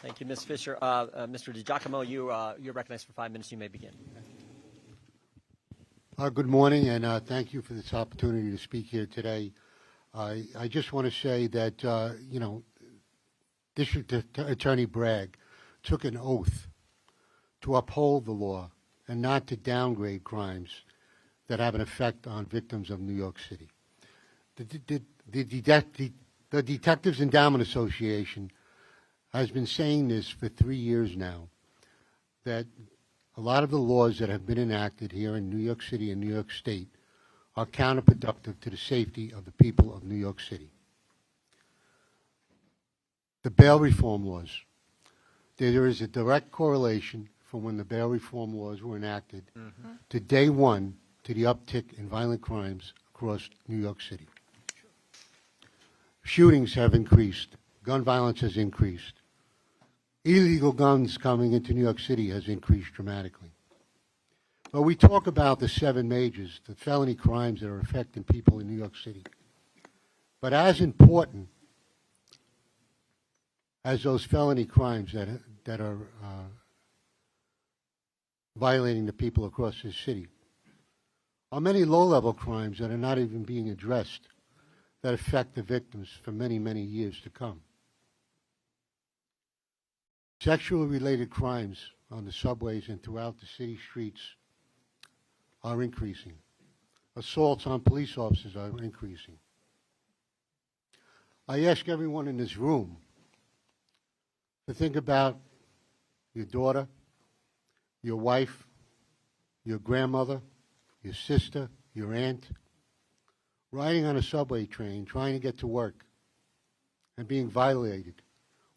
Thank you, Ms. Fisher. Mr. Digiacomo, you're recognized for 5 minutes. You may begin. Good morning, and thank you for this opportunity to speak here today. I just want to say that, District Attorney Bragg took an oath to uphold the law and not to downgrade crimes that have an effect on victims of New York City. The Detectives Endowment Association has been saying this for 3 years now, that a lot of the laws that have been enacted here in New York City and New York State are counterproductive to the safety of the people of New York City. The bail reform laws. There is a direct correlation from when the bail reform laws were enacted to day one to the uptick in violent crimes across New York City. Shootings have increased. Gun violence has increased. Illegal guns coming into New York City has increased dramatically. But we talk about the 7 majors, the felony crimes that are affecting people in New York City. But as important as those felony crimes that are violating the people across this city are many low-level crimes that are not even being addressed that affect the victims for many, many years to come. Sexually related crimes on the subways and throughout the city streets are increasing. Assaults on police officers are increasing. I ask everyone in this room to think about your daughter, your wife, your grandmother, your sister, your aunt, riding on a subway train, trying to get to work, and being violated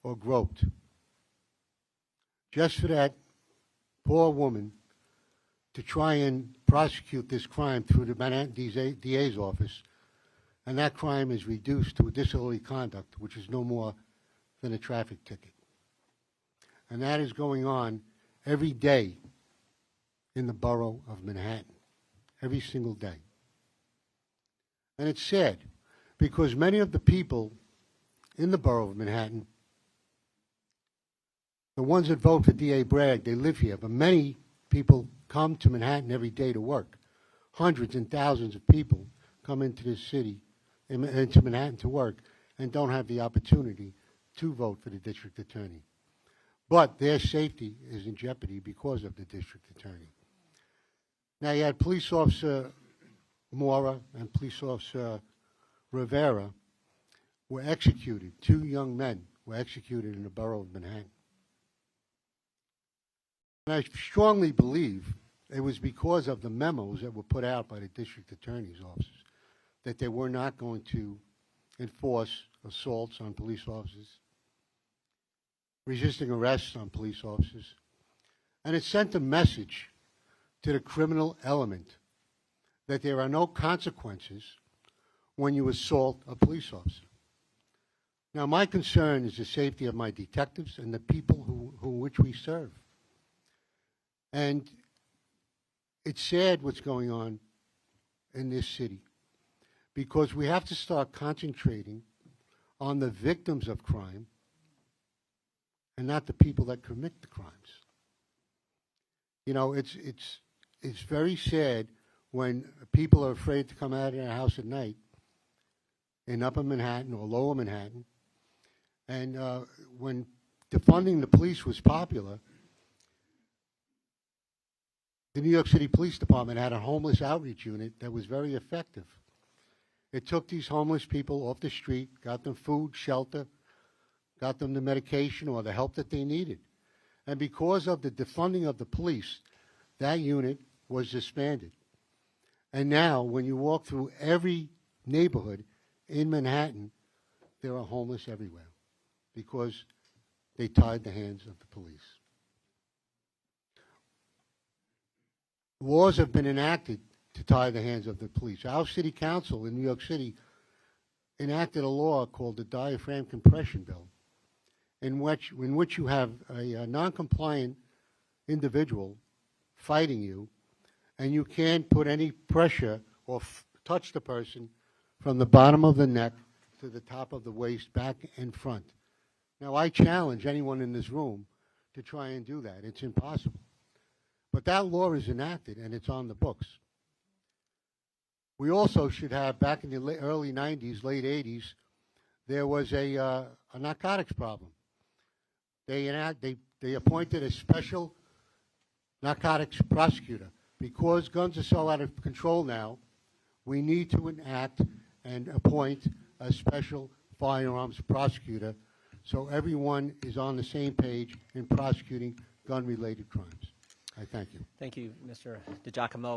or groped. Just for that poor woman to try and prosecute this crime through the Manhattan DA's office, and that crime is reduced to a disorderly conduct, which is no more than a traffic ticket. And that is going on every day in the borough of Manhattan, every single day. And it's sad, because many of the people in the borough of Manhattan, the ones that vote for D.A. Bragg, they live here, but many people come to Manhattan every day to work. Hundreds and thousands of people come into this city, into Manhattan to work, and don't have the opportunity to vote for the district attorney. But their safety is in jeopardy because of the district attorney. Now, you had Police Officer Mora and Police Officer Rivera were executed. 2 young men were executed in the borough of Manhattan. And I strongly believe it was because of the memos that were put out by the district attorney's offices that they were not going to enforce assaults on police officers, resisting arrests on police officers. And it sent a message to the criminal element that there are no consequences when you assault a police officer. Now, my concern is the safety of my detectives and the people which we serve. And it's sad what's going on in this city, because we have to start concentrating on the victims of crime and not the people that commit the crimes. You know, it's very sad when people are afraid to come out of their house at night in Upper Manhattan or Lower Manhattan. And when defunding the police was popular, the New York City Police Department had a homeless outreach unit that was very effective. It took these homeless people off the street, got them food, shelter, got them the medication or the help that they needed. And because of the defunding of the police, that unit was disbanded. And now, when you walk through every neighborhood in Manhattan, there are homeless everywhere because they tied the hands of the police. Laws have been enacted to tie the hands of the police. Our city council in New York City enacted a law called the Diaphragm Compression Bill, in which you have a non-compliant individual fighting you, and you can't put any pressure or touch the person from the bottom of the neck to the top of the waist, back and front, Now, I challenge anyone in this room to try and do that. It's impossible. But that law is enacted, and it's on the books. We also should have, back in the early 90s, late 80s, there was a narcotics problem. They appointed a special narcotics prosecutor. Because guns are so out of control now, we need to enact and appoint a special firearms prosecutor so everyone is on the same page in prosecuting gun-related crimes. I thank you. Thank you, Mr. Digiacomo.